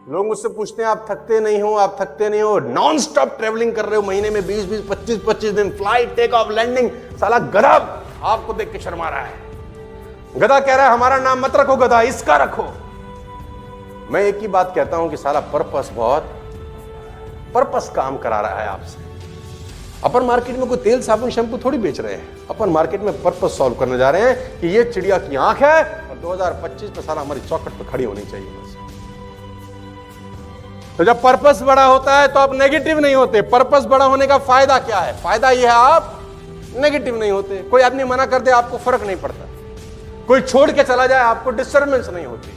लोग मुझसे पूछते हैं आप थकते नहीं हो, आप थकते नहीं हो, नॉन स्टॉप ट्रेवलिंग कर रहे हो, महीने में 20-20, 25-25 दिन फ्लाइट, टेक ऑफ, लैंडिंग। साला गधा आपको देख के शर्मा रहा है। गधा कह रहा है हमारा नाम मत रखो गधा, इसका रखो। मैं एक ही बात कहता हूं कि साला पर्पस काम करा रहा है आपसे। अपन मार्केट में कोई तेल साबुन शैंपू थोड़ी बेच रहे हैं, अपन मार्केट में पर्पस सॉल्व करने जा रहे हैं कि ये चिड़िया की आंख है और 2025 में साला हमारी चौखट पे खड़ी होनी चाहिए बस। तो जब पर्पस बड़ा होता है तो आप नेगेटिव नहीं होते। पर्पस बड़ा होने का फायदा क्या है? फायदा यह है आप नेगेटिव नहीं होते। कोई आदमी मना कर दे आपको फर्क नहीं पड़ता, कोई छोड़ के चला जाए आपको डिस्टर्बेंस नहीं होती,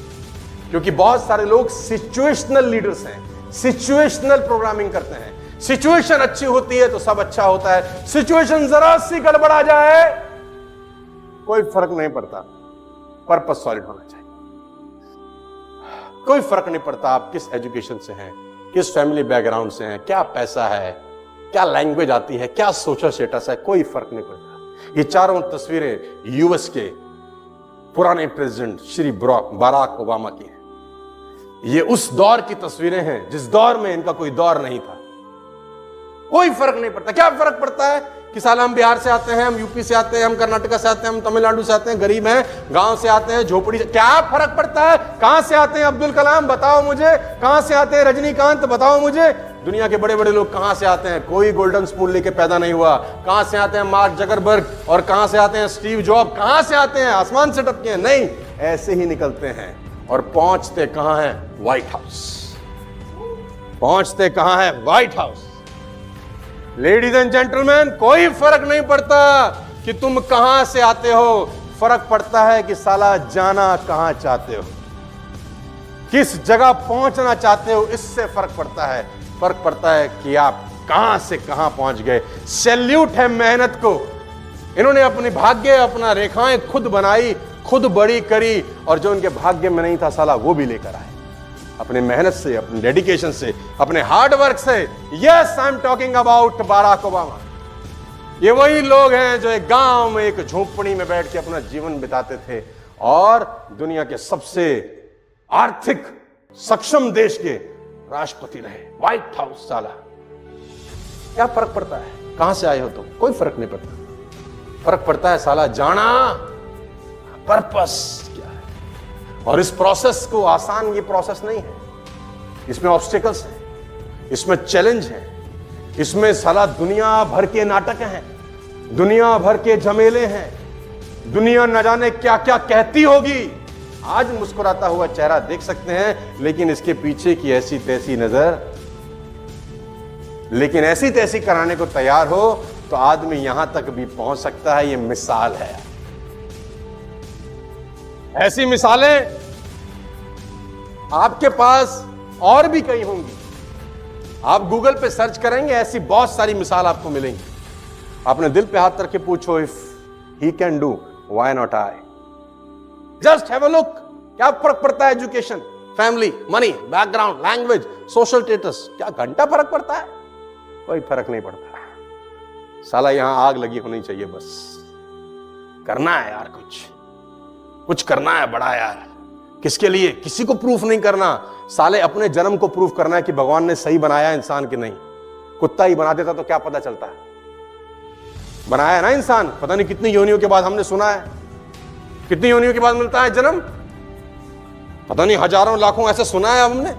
क्योंकि बहुत सारे लोग सिचुएशनल लीडर्स हैं, सिचुएशनल प्रोग्रामिंग करते हैं। सिचुएशन अच्छी होती है तो सब अच्छा होता है, सिचुएशन जरा सी गड़बड़ा जाए कोई फर्क नहीं पड़ता, पर्पस सॉलिड होना चाहिए। कोई फर्क नहीं पड़ता आप किस एजुकेशन से हैं, किस फैमिली बैकग्राउंड से हैं, क्या पैसा है, क्या लैंग्वेज आती है, क्या सोशल स्टेटस है, कोई फर्क नहीं पड़ता। ये चारों तस्वीरें यूएस के पुराने प्रेसिडेंट श्री बराक ओबामा की हैं। ये उस दौर की तस्वीरें हैं जिस दौर में इनका कोई दौर नहीं था। कोई फर्क नहीं पड़ता। क्या फर्क पड़ता है कि साला हम बिहार से आते हैं, हम यूपी से आते हैं, हम कर्नाटक से आते हैं, हम तमिलनाडु से आते हैं, गरीब हैं, गांव से आते हैं, झोपड़ी से, क्या फर्क पड़ता है? कहां से आते हैं अब्दुल कलाम बताओ मुझे, कहां से आते हैं रजनीकांत बताओ मुझे, दुनिया के बड़े बड़े लोग कहां से आते हैं? कोई गोल्डन स्पून लेके पैदा नहीं हुआ। कहां से आते हैं मार्क जकरबर्ग और कहां से आते हैं स्टीव जॉब? कहां से आते हैं आसमान से टपके हैं? नहीं, ऐसे ही निकलते हैं और पहुंचते कहां है? White house. पहुंचते कहां है? White house. Ladies and gentleman, कोई फर्क नहीं पड़ता कि तुम कहां से आते हो, फर्क पड़ता है कि साला जाना कहां चाहते हो, किस जगह पहुंचना चाहते हो, इससे फर्क पड़ता है। फर्क पड़ता है कि आप कहां से कहां पहुंच गए। सैल्यूट है मेहनत को। इन्होंने अपने भाग्य, अपना रेखाएं खुद बनाई, खुद बड़ी करी, और जो उनके भाग्य में नहीं था साला वो भी लेकर आए अपने मेहनत से, अपने डेडिकेशन से, अपने हार्ड वर्क से। Yes, I am talking about Barack Obama. ये वही लोग हैं जो एक गांव में एक झोपड़ी में बैठ के अपना जीवन बिताते थे और दुनिया के सबसे आर्थिक सक्षम देश के राष्ट्रपति रहे। White house. साला क्या फर्क पड़ता है कहां से आए हो तुम? कोई फर्क नहीं पड़ता। फर्क पड़ता है साला जाना, पर्पस क्या है। और इस प्रोसेस को आसान ये प्रोसेस नहीं है, इसमें ऑब्स्टिकल्स हैं, इसमें चैलेंज है, इसमें साला दुनिया भर के नाटक हैं, दुनिया भर के झमेले हैं, दुनिया न जाने क्या क्या कहती होगी। आज मुस्कुराता हुआ चेहरा देख सकते हैं, लेकिन इसके पीछे की ऐसी तैसी नजर, लेकिन ऐसी तैसी कराने को तैयार हो तो आदमी यहां तक भी पहुंच सकता है। ये मिसाल है। ऐसी मिसालें आपके पास और भी कई होंगी। आप गूगल पे सर्च करेंगे, ऐसी बहुत सारी मिसाल आपको मिलेंगी। अपने दिल पे हाथ रख के पूछो, if he can do why not I. Just have a look. क्या फर्क पड़ता है? Education, family, money, background, language, social status, क्या घंटा फर्क पड़ता है? कोई फर्क नहीं पड़ता। साला यहां आग लगी होनी चाहिए बस। करना है यार, कुछ करना है बड़ा यार। किसके लिए? किसी को प्रूफ नहीं करना। साले अपने जन्म को प्रूफ करना है कि भगवान ने सही बनाया इंसान की नहीं। कुत्ता ही बना देता तो क्या पता चलता है? बनाया है ना इंसान, पता नहीं कितनी योनियों के बाद। हमने सुना है कितनी योनियों के बाद मिलता है जन्म, पता नहीं हजारों लाखों ऐसे सुना है हमने।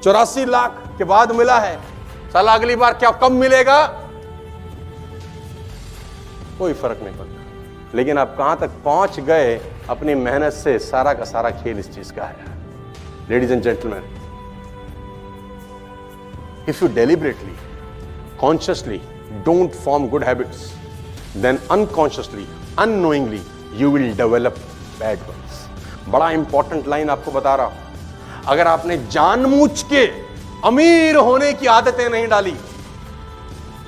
84 लाख के बाद मिला है। साला अगली बार क्या कब मिलेगा? कोई फर्क नहीं पड़ता। लेकिन आप कहां तक पहुंच गए अपनी मेहनत से, सारा का सारा खेल इस चीज का है। Ladies and gentleman, if you deliberately, consciously don't form good habits, then unconsciously, unknowingly you will develop bad ones. बड़ा इंपॉर्टेंट लाइन आपको बता रहा हूं। अगर आपने जानबूझ के अमीर होने की आदतें नहीं डाली,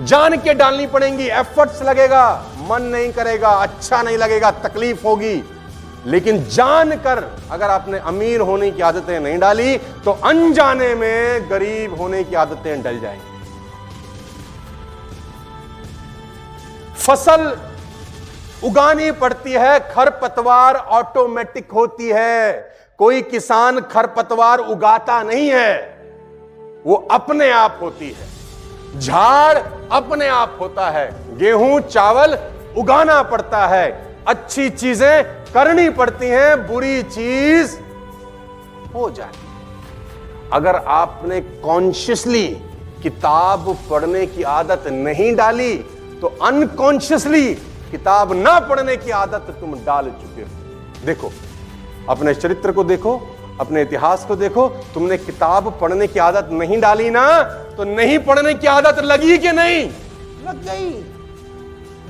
जान के डालनी पड़ेंगी, एफर्ट्स लगेगा, मन नहीं करेगा, अच्छा नहीं लगेगा, तकलीफ होगी, लेकिन जानकर अगर आपने अमीर होने की आदतें नहीं डाली तो अनजाने में गरीब होने की आदतें डल जाएंगी। फसल उगानी पड़ती है, खरपतवार ऑटोमेटिक होती है। कोई किसान खरपतवार उगाता नहीं है, वो अपने आप होती है। झाड़ अपने आप होता है। गेहूं चावल उगाना पड़ता है, अच्छी चीजें करनी पड़ती हैं, बुरी चीज हो जाती है। अगर आपने कॉन्शियसली किताब पढ़ने की आदत नहीं डाली तो अनकॉन्शियसली किताब ना पढ़ने की आदत तुम डाल चुके हो। देखो, अपने चरित्र को देखो, अपने इतिहास को देखो। तुमने किताब पढ़ने की आदत नहीं डाली ना, तो नहीं पढ़ने की आदत लगी कि नहीं? लग गई,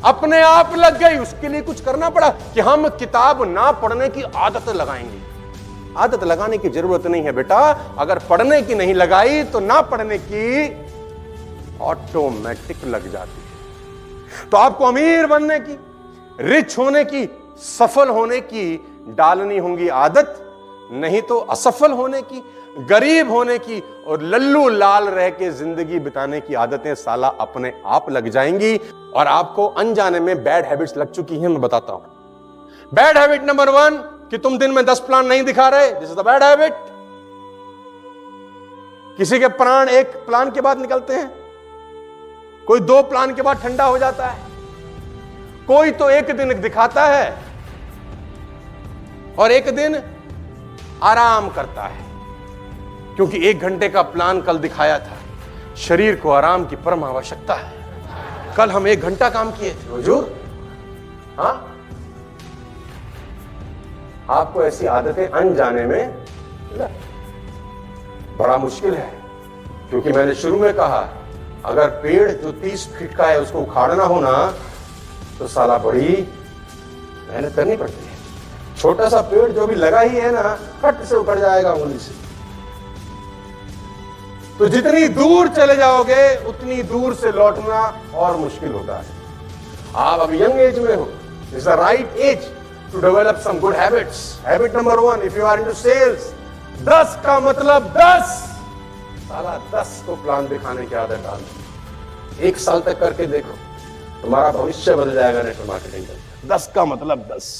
अपने आप लग गई। उसके लिए कुछ करना पड़ा कि हम किताब ना पढ़ने की आदत लगाएंगे। आदत लगाने की जरूरत नहीं है बेटा। अगर पढ़ने की नहीं लगाई तो ना पढ़ने की ऑटोमेटिक लग जाती है। तो आपको अमीर बनने की, रिच होने की, सफल होने की डालनी होंगी आदत, नहीं तो असफल होने की, गरीब होने की और लल्लू लाल रह के जिंदगी बिताने की आदतें साला अपने आप लग जाएंगी। और आपको अनजाने में बैड हैबिट्स लग चुकी हैं। मैं बताता हूं। बैड हैबिट नंबर 1 कि तुम दिन में 10 प्लान नहीं दिखा रहे। This is the bad habit. किसी के प्राण एक प्लान के बाद निकलते हैं, कोई 2 प्लान के बाद ठंडा हो जाता है, कोई तो एक दिन दिखाता है और एक दिन आराम करता है, क्योंकि 1 घंटे का प्लान कल दिखाया था। शरीर को आराम की परम आवश्यकता है। कल हम 1 घंटा काम किए थे हुजूर। हाँ, आपको ऐसी आदतें अनजाने में बड़ा मुश्किल है, क्योंकि मैंने शुरू में कहा, अगर पेड़ जो 30 फीट का है उसको उखाड़ना हो ना, तो साला बड़ी मेहनत करनी पड़ती है। छोटा सा पेड़ जो भी लगा ही है ना, फट से उखड़ जाएगा उंगली से। तो जितनी दूर चले जाओगे उतनी दूर से लौटना और मुश्किल होता है। आप अभी यंग एज में हो, it's the right age to develop some good habits. Habit number 1, if you are into sales, 10 का मतलब 10, साला 10 को प्लान दिखाने की आदत डाल। 1 साल तक करके देखो, तुम्हारा भविष्य बदल जाएगा नेटवर्क मार्केटिंग का। 10 का मतलब 10।